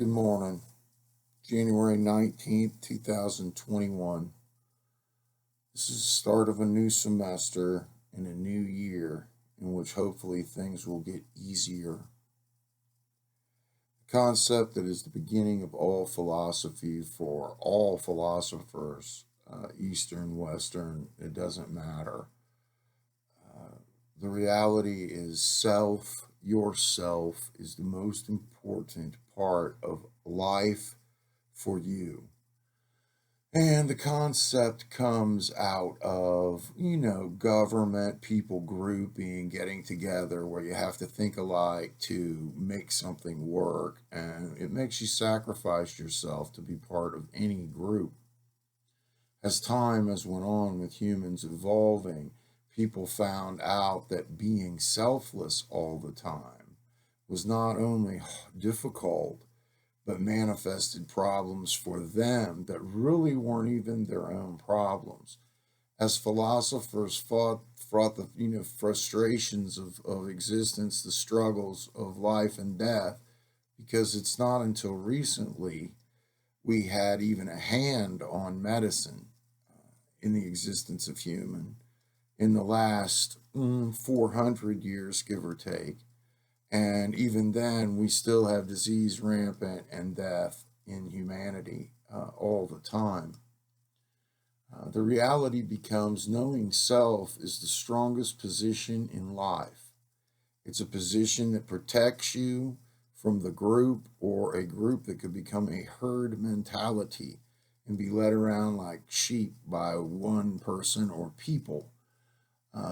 Good morning. January 19th, 2021. This is the start of a new semester and a new year in which hopefully things will get easier. The concept that is the beginning of all philosophy for all philosophers, Eastern, Western, it doesn't matter. The reality is yourself is the most important part of life for you. And the concept comes out of, government, people grouping, getting together where you have to think alike to make something work. And it makes you sacrifice yourself to be part of any group. As time has went on with humans evolving, people found out that being selfless all the time was not only difficult, but manifested problems for them that really weren't even their own problems. As philosophers fought the frustrations of existence, the struggles of life and death, because it's not until recently we had even a hand on medicine in the existence of human in the last 400 years, give or take. And even then, we still have disease rampant and death in humanity all the time. The reality becomes knowing self is the strongest position in life. It's a position that protects you from the group or a group that could become a herd mentality and be led around like sheep by one person or people.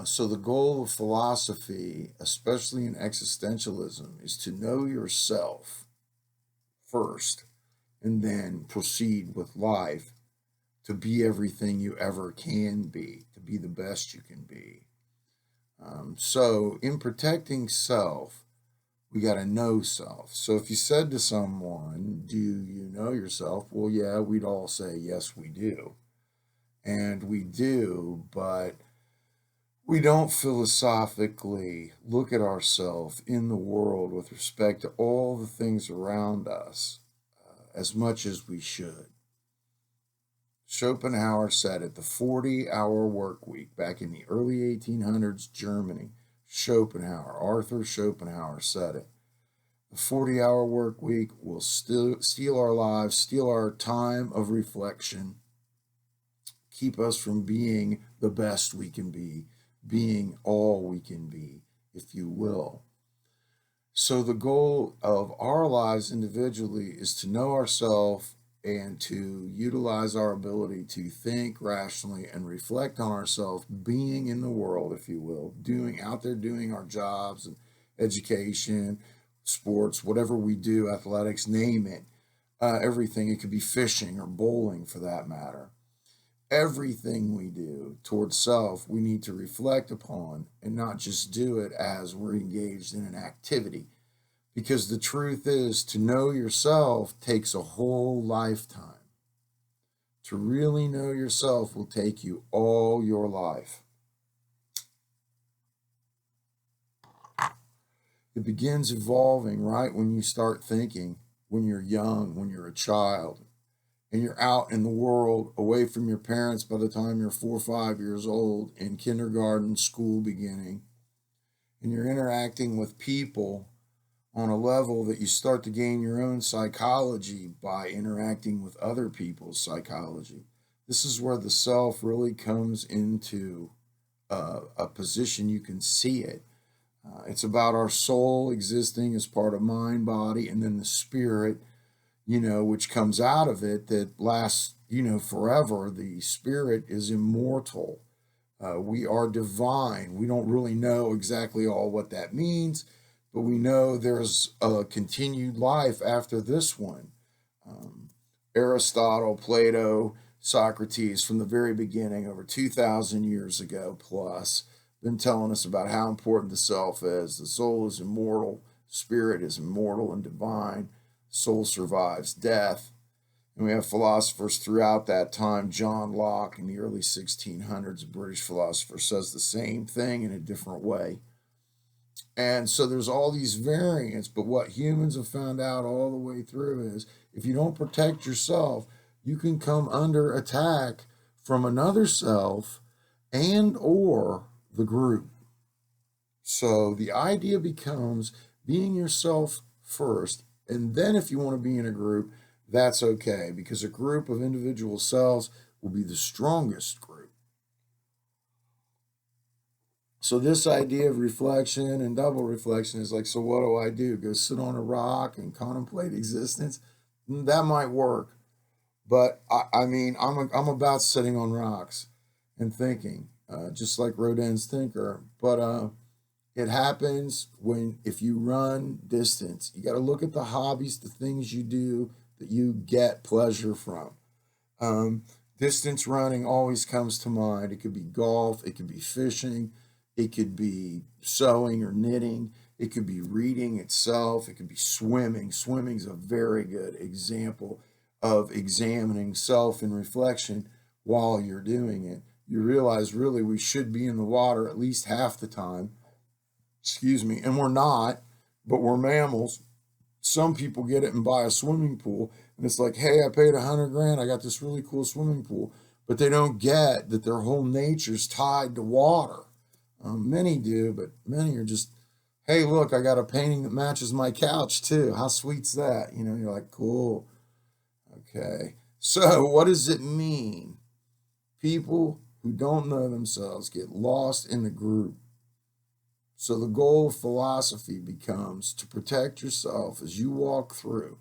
So, the goal of philosophy, especially in existentialism, is to know yourself first and then proceed with life to be everything you ever can be, to be the best you can be. So, in protecting self, we got to know self. So, if you said to someone, "Do you know yourself?" Well, yeah, we'd all say, "Yes, we do." And we do, but we don't philosophically look at ourselves in the world with respect to all the things around us as much as we should. Schopenhauer said it, the 40-hour work week back in the early 1800s Germany. Arthur Schopenhauer said it. The 40-hour work week will still steal our lives, steal our time of reflection, keep us from being the best we can be, being all we can be, if you will. So, the goal of our lives individually is to know ourselves and to utilize our ability to think rationally and reflect on ourselves, being in the world, if you will, doing our jobs and education, sports, whatever we do, athletics, name it, everything. It could be fishing or bowling for that matter. Everything we do towards self, we need to reflect upon and not just do it as we're engaged in an activity. Because the truth is, to know yourself takes a whole lifetime. To really know yourself will take you all your life. It begins evolving right when you start thinking, when you're young, when you're a child, and you're out in the world away from your parents by the time you're 4 or 5 years old, in kindergarten, school beginning, and you're interacting with people on a level that you start to gain your own psychology by interacting with other people's psychology. This is where the self really comes into a position you can see it. It's about our soul existing as part of mind, body, and then the spirit, which comes out of it that lasts, forever. The spirit is immortal. We are divine. We don't really know exactly all what that means, but we know there's a continued life after this one. Aristotle, Plato, Socrates, from the very beginning, over 2,000 years ago plus, been telling us about how important the self is. The soul is immortal, spirit is immortal and divine, soul survives death. And we have philosophers throughout that time. John Locke in the early 1600s, a British philosopher, says the same thing in a different way. And so there's all these variants, but what humans have found out all the way through is if you don't protect yourself, you can come under attack from another self and or the group. So the idea becomes being yourself first, and then if you want to be in a group, that's okay because a group of individual selves will be the strongest group. So this idea of reflection and double reflection is like, so what do I do? Go sit on a rock and contemplate existence? That might work, but I mean, I'm about sitting on rocks and thinking, just like Rodin's thinker. But it happens when if you run distance, you got to look at the hobbies, the things you do that you get pleasure from. Um, Distance running always comes to mind. It could be golf, it could be fishing, it could be sewing or knitting, it could be reading itself, it could be swimming. Swimming is a very good example of examining self and reflection while you're doing it. You realize really we should be in the water at least half the time, excuse me, and we're not, but we're mammals. Some people get it and buy a swimming pool, and it's like, hey, I paid 100 grand, I got this really cool swimming pool, but they don't get that their whole nature's tied to water. Many do, but many are just, hey, look, I got a painting that matches my couch too. How sweet's that? You know, you're like, cool, okay. So, what does it mean? People who don't know themselves get lost in the group. So the goal of philosophy becomes to protect yourself as you walk through,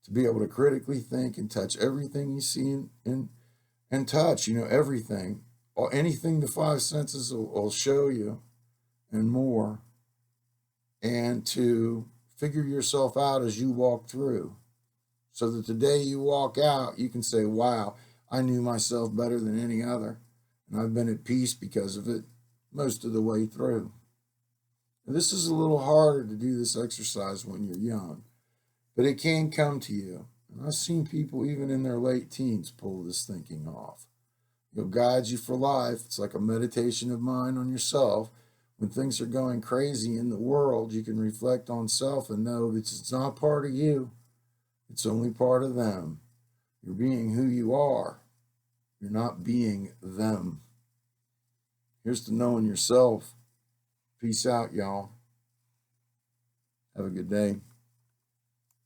to be able to critically think and touch everything you see and touch, everything, or anything the five senses will show you and more, and to figure yourself out as you walk through. So that the day you walk out, you can say, wow, I knew myself better than any other, and I've been at peace because of it most of the way through. This is a little harder to do this exercise when you're young, but it can come to you. And I've seen people even in their late teens pull this thinking off. It'll guide you for life. It's like a meditation of mind on yourself. When things are going crazy in the world, you can reflect on self and know that it's not part of you. It's only part of them. You're being who you are. You're not being them. Here's to knowing yourself. Peace out, y'all. Have a good day.